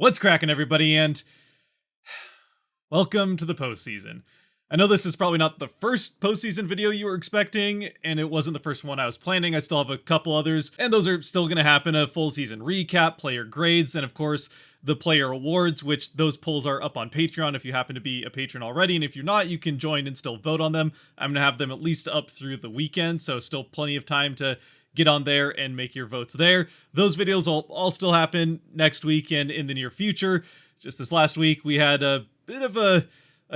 What's cracking, everybody, and welcome to the postseason. I know this is probably not the first postseason video you were expecting, and it wasn't the first one I was planning. I still have a couple others, and those are still going to happen. A full season recap, player grades, and of course, the player awards, which those polls are up on Patreon if you happen to be a patron already, and if you're not, you can join and still vote on them. I'm going to have them at least up through the weekend, so still plenty of time to get on there and make your votes there. Those videos will all still happen next week and in the near future. Just this last week, we had a bit of a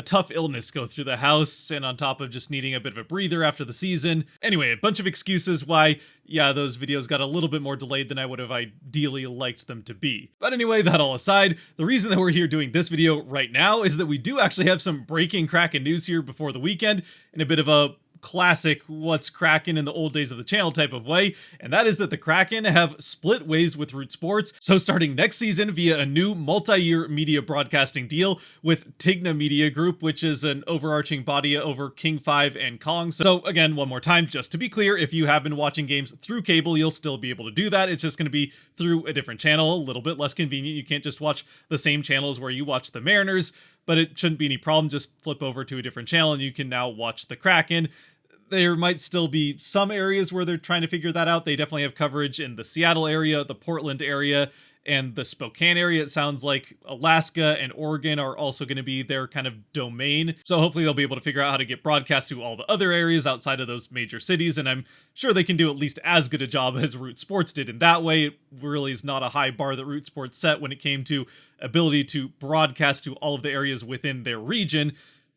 tough illness go through the house, and on top of just needing a bit of a breather after the season. Anyway, a bunch of excuses why, yeah, those videos got a little bit more delayed than I would have ideally liked them to be. But anyway, that all aside, the reason that we're here doing this video right now is that we do actually have some breaking Kraken news here before the weekend, in a bit of a classic what's Kraken in the old days of the channel type of way, and that is that the Kraken have split ways with Root Sports. So starting next season via a new multi-year media broadcasting deal with Tigna Media Group, which is an overarching body over King 5 and Kong. So again, one more time, just to be clear, if you have been watching games through cable, you'll still be able to do that. It's just going to be through a different channel, a little bit less convenient. You can't just watch the same channels where you watch the Mariners, but it shouldn't be any problem. Just flip over to a different channel and you can now watch the Kraken. There might still be some areas where they're trying to figure that out. They definitely have coverage in the Seattle area, the Portland area, and the Spokane area. It sounds like Alaska and Oregon are also going to be their kind of domain. So hopefully they'll be able to figure out how to get broadcast to all the other areas outside of those major cities. And I'm sure they can do at least as good a job as Root Sports did in that way. It really is not a high bar that Root Sports set when it came to ability to broadcast to all of the areas within their region.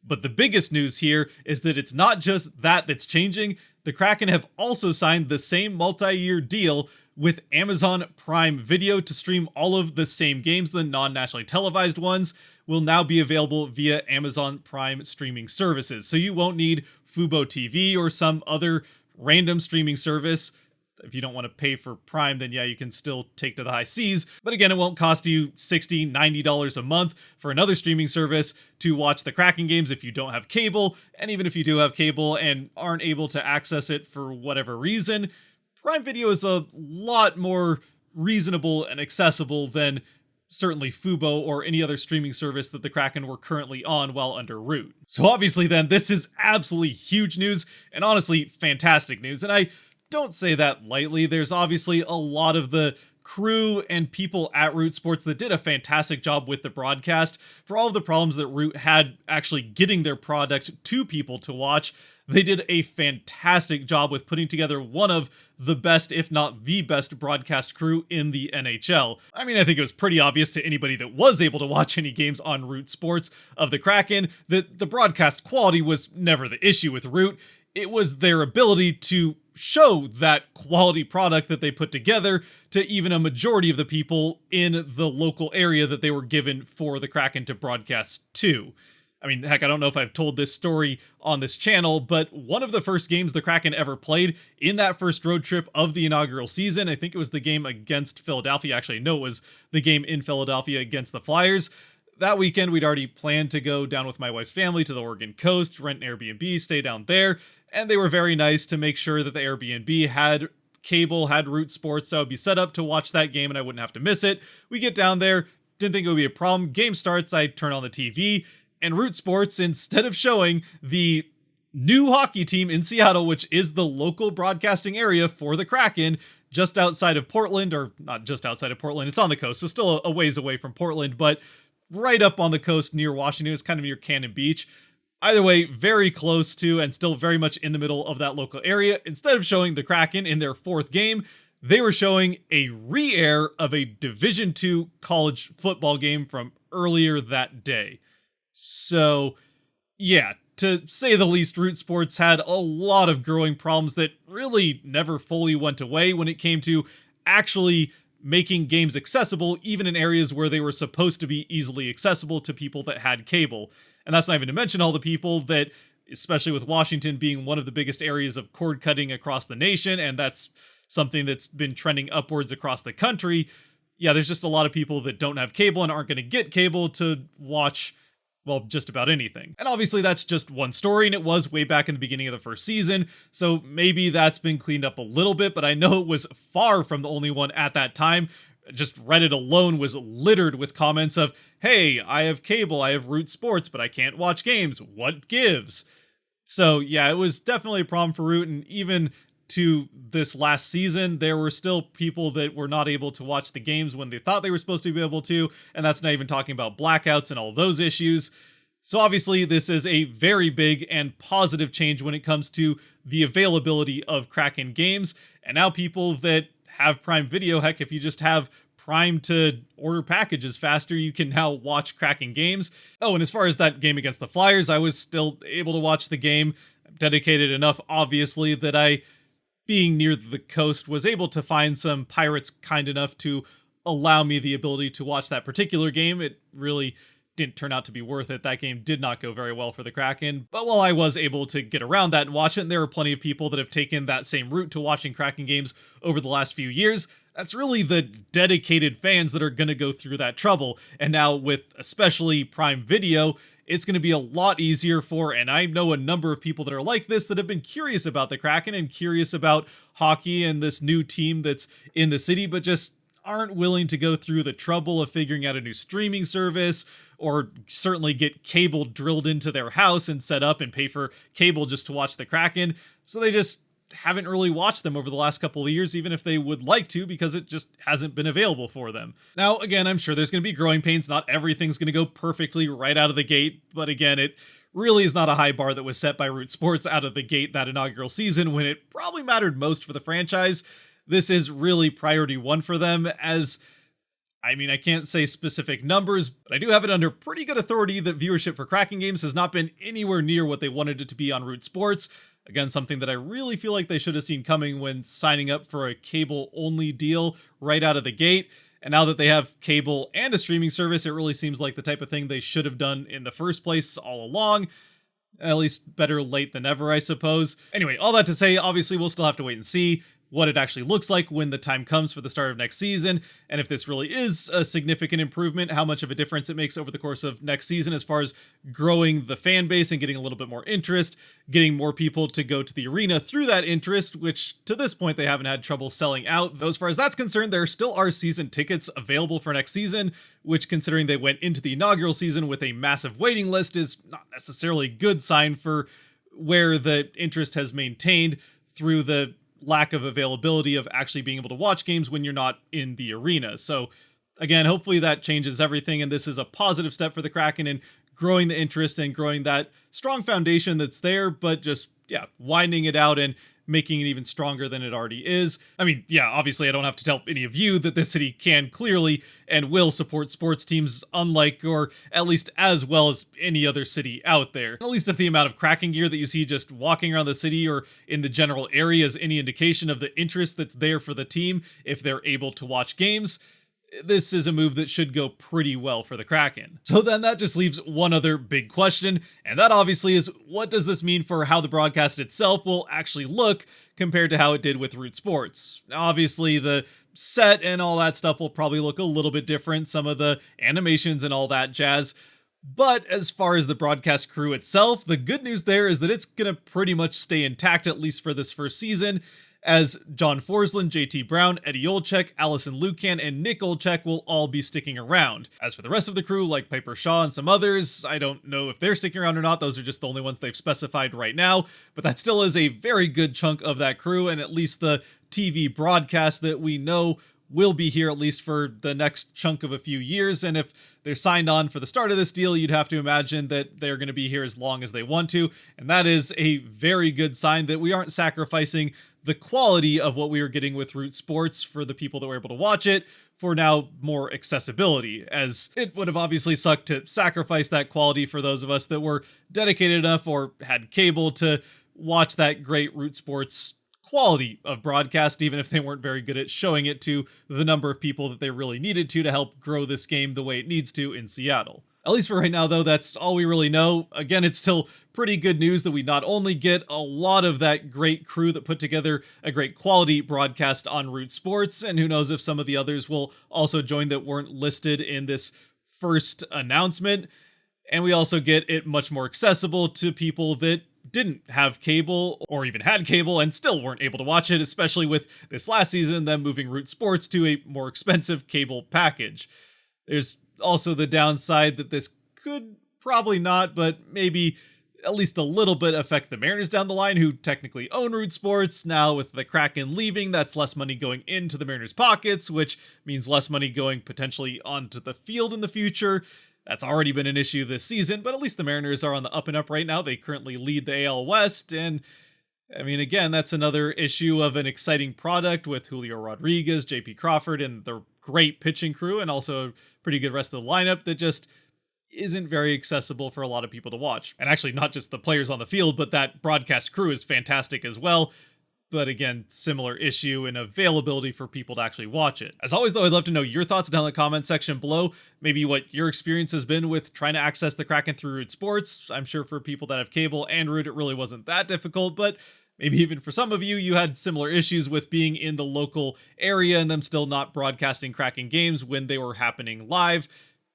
But the biggest news here is that it's not just that that's changing. The Kraken have also signed the same multi-year deal with Amazon Prime Video to stream all of the same games. The non-nationally televised ones will now be available via Amazon Prime streaming services. So you won't need Fubo TV or some other random streaming service. If you don't want to pay for Prime, then yeah, you can still take to the high seas. But again, it won't cost you $60, $90 a month for another streaming service to watch the Kraken games if you don't have cable. And even if you do have cable and aren't able to access it for whatever reason, Prime Video is a lot more reasonable and accessible than certainly Fubo or any other streaming service that the Kraken were currently on while under Root. So obviously then, this is absolutely huge news and honestly fantastic news. And I don't say that lightly. There's obviously a lot of the crew and people at Root Sports that did a fantastic job with the broadcast. For all of the problems that Root had actually getting their product to people to watch, they did a fantastic job with putting together one of the best, if not the best, broadcast crew in the NHL. I mean, I think it was pretty obvious to anybody that was able to watch any games on Root Sports of the Kraken that the broadcast quality was never the issue with Root. It was their ability to show that quality product that they put together to even a majority of the people in the local area that they were given for the Kraken to broadcast to. I mean, heck, I don't know if I've told this story on this channel, but one of the first games the Kraken ever played in that first road trip of the inaugural season, I think it was the game against Philadelphia. Actually, no, it was the game in Philadelphia against the Flyers. That weekend, we'd already planned to go down with my wife's family to the Oregon coast, rent an Airbnb, stay down there, and they were very nice to make sure that the Airbnb had cable, had Root Sports, so I would be set up to watch that game and I wouldn't have to miss it. We get down there, didn't think it would be a problem. Game starts, I turn on the TV, and Root Sports, instead of showing the new hockey team in Seattle, which is the local broadcasting area for the Kraken, just outside of Portland, or not just outside of Portland, it's on the coast, so still a ways away from Portland, but right up on the coast near Washington. It's kind of near Cannon Beach. Either way, very close to and still very much in the middle of that local area. Instead of showing the Kraken in their fourth game, they were showing a re-air of a Division II college football game from earlier that day. So, yeah, to say the least, Root Sports had a lot of growing problems that really never fully went away when it came to actually making games accessible, even in areas where they were supposed to be easily accessible to people that had cable. And that's not even to mention all the people that, especially with Washington being one of the biggest areas of cord cutting across the nation, and that's something that's been trending upwards across the country. Yeah, there's just a lot of people that don't have cable and aren't going to get cable to watch, well, just about anything. And obviously that's just one story, and it was way back in the beginning of the first season, so maybe that's been cleaned up a little bit, but I know it was far from the only one at that time. Just Reddit alone was littered with comments of, hey, I have cable, I have Root Sports, but I can't watch games. What gives? So yeah, it was definitely a problem for Root, and even to this last season, there were still people that were not able to watch the games when they thought they were supposed to be able to, and that's not even talking about blackouts and all those issues. So obviously, this is a very big and positive change when it comes to the availability of Kraken games, and now people that have Prime Video, heck, if you just have Prime to order packages faster, you can now watch Kraken games. Oh, and as far as that game against the Flyers, I was still able to watch the game. I'm dedicated enough, obviously, that I, being near the coast, was able to find some pirates kind enough to allow me the ability to watch that particular game. It really didn't turn out to be worth it. That game did not go very well for the Kraken, but while I was able to get around that and watch it, and there are plenty of people that have taken that same route to watching Kraken games over the last few years, that's really the dedicated fans that are going to go through that trouble. And now with especially Prime Video, it's going to be a lot easier for, and I know a number of people that are like this that have been curious about the Kraken and curious about hockey and this new team that's in the city, but just aren't willing to go through the trouble of figuring out a new streaming service, or certainly get cable drilled into their house and set up and pay for cable just to watch the Kraken. So they just haven't really watched them over the last couple of years, even if they would like to, because it just hasn't been available for them. Now, again, I'm sure there's going to be growing pains. Not everything's going to go perfectly right out of the gate, but again, it really is not a high bar that was set by Root Sports out of the gate that inaugural season when it probably mattered most for the franchise. This is really priority one for them, as I mean, I can't say specific numbers, but I do have it under pretty good authority that viewership for Kraken games has not been anywhere near what they wanted it to be on Root Sports. Again, something that I really feel like they should have seen coming when signing up for a cable-only deal right out of the gate. And now that they have cable and a streaming service, it really seems like the type of thing they should have done in the first place all along. At least better late than never, I suppose. Anyway, all that to say, obviously we'll still have to wait and see what it actually looks like when the time comes for the start of next season, and if this really is a significant improvement, how much of a difference it makes over the course of next season as far as growing the fan base and getting a little bit more interest, getting more people to go to the arena through that interest, which to this point they haven't had trouble selling out. Though as far as that's concerned, there still are season tickets available for next season, which, considering they went into the inaugural season with a massive waiting list, is not necessarily a good sign for where the interest has maintained through the lack of availability of actually being able to watch games when you're not in the arena. So again, hopefully that changes everything, and this is a positive step for the Kraken in growing the interest and growing that strong foundation that's there, but just, yeah, widening it out and making it even stronger than it already is. I mean, yeah, obviously I don't have to tell any of you that this city can clearly and will support sports teams unlike, or at least as well as, any other city out there. At least if the amount of Kraken gear that you see just walking around the city or in the general area is any indication of the interest that's there for the team if they're able to watch games, this is a move that should go pretty well for the Kraken. So then that just leaves one other big question, and that obviously is, what does this mean for how the broadcast itself will actually look compared to how it did with Root Sports? Now, obviously the set and all that stuff will probably look a little bit different, some of the animations and all that jazz. But as far as the broadcast crew itself, the good news there is that it's gonna pretty much stay intact, at least for this first season, as John Forsland, JT Brown, Eddie Olczyk, Allison Lukan, and Nick Olczyk will all be sticking around. As for the rest of the crew, like Piper Shaw and some others, I don't know if they're sticking around or not. Those are just the only ones they've specified right now, but that still is a very good chunk of that crew, and at least the TV broadcast that we know will be here at least for the next chunk of a few years. And if they're signed on for the start of this deal, you'd have to imagine that they're going to be here as long as they want to. And that is a very good sign that we aren't sacrificing the quality of what we were getting with Root Sports for the people that were able to watch it for now more accessibility, as it would have obviously sucked to sacrifice that quality for those of us that were dedicated enough or had cable to watch that great Root Sports quality of broadcast, even if they weren't very good at showing it to the number of people that they really needed to help grow this game the way it needs to in Seattle. At least for right now, though, that's all we really know. Again, it's still pretty good news that we not only get a lot of that great crew that put together a great quality broadcast on Root Sports, and who knows if some of the others will also join that weren't listed in this first announcement. And we also get it much more accessible to people that didn't have cable or even had cable and still weren't able to watch it, especially with this last season, them moving Root Sports to a more expensive cable package. There's also the downside that this could probably not, but maybe at least a little bit affect the Mariners down the line, who technically own Root Sports. Now with the Kraken leaving, that's less money going into the Mariners' pockets, which means less money going potentially onto the field in the future. That's already been an issue this season, but at least the Mariners are on the up and up right now. They currently lead the AL West, and I mean, again, that's another issue of an exciting product with Julio Rodriguez, JP Crawford, and the great pitching crew, and also a pretty good rest of the lineup that just isn't very accessible for a lot of people to watch. And actually, not just the players on the field, but that broadcast crew is fantastic as well. But again, similar issue in availability for people to actually watch it. As always, though, I'd love to know your thoughts down in the comment section below. Maybe what your experience has been with trying to access the Kraken through Root Sports. I'm sure for people that have cable and Root, it really wasn't that difficult, but maybe even for some of you, you had similar issues with being in the local area and them still not broadcasting Kraken games when they were happening live.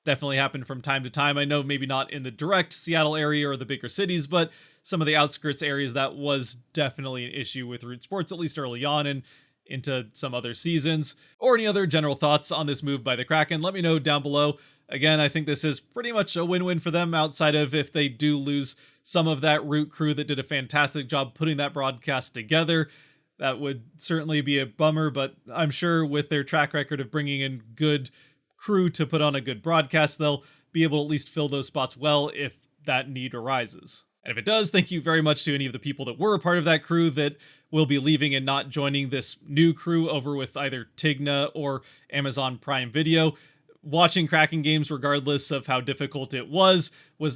Definitely happened from time to time. I know maybe not in the direct Seattle area or the bigger cities, but some of the outskirts areas, that was definitely an issue with Root Sports, at least early on and into some other seasons. Or any other general thoughts on this move by the Kraken, let me know down below. Again, I think this is pretty much a win-win for them, outside of if they do lose some of that Root crew that did a fantastic job putting that broadcast together. That would certainly be a bummer, but I'm sure with their track record of bringing in good crew to put on a good broadcast, they'll be able to at least fill those spots well if that need arises. And if it does, thank you very much to any of the people that were a part of that crew that will be leaving and not joining this new crew over with either Tigna or Amazon Prime Video. Watching Kraken games, regardless of how difficult it was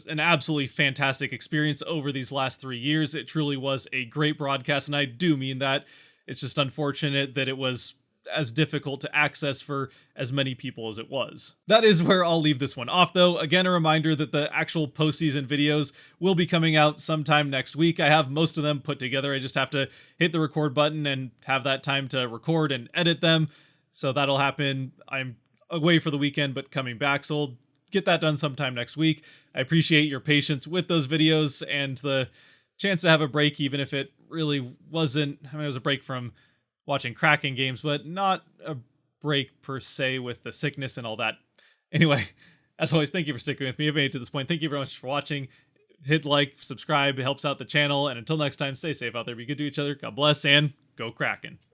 an absolutely fantastic experience over these last 3 years. It truly was a great broadcast, and I do mean that. It's just unfortunate that it was as difficult to access for as many people as it was. That is where I'll leave this one off, though. Again, a reminder that the actual postseason videos will be coming out sometime next week. I have most of them put together. I just have to hit the record button and have that time to record and edit them. So that'll happen. I'm away for the weekend, but coming back, so I'll get that done sometime next week. I appreciate your patience with those videos and the chance to have a break, even if it really wasn't, I mean, it was a break from watching Kraken games, but not a break per se with the sickness and all that. Anyway, as always, thank you for sticking with me. I've made it to this point. Thank you very much for watching. Hit like, subscribe, it helps out the channel. And until next time, stay safe out there, be good to each other. God bless, and go Kraken.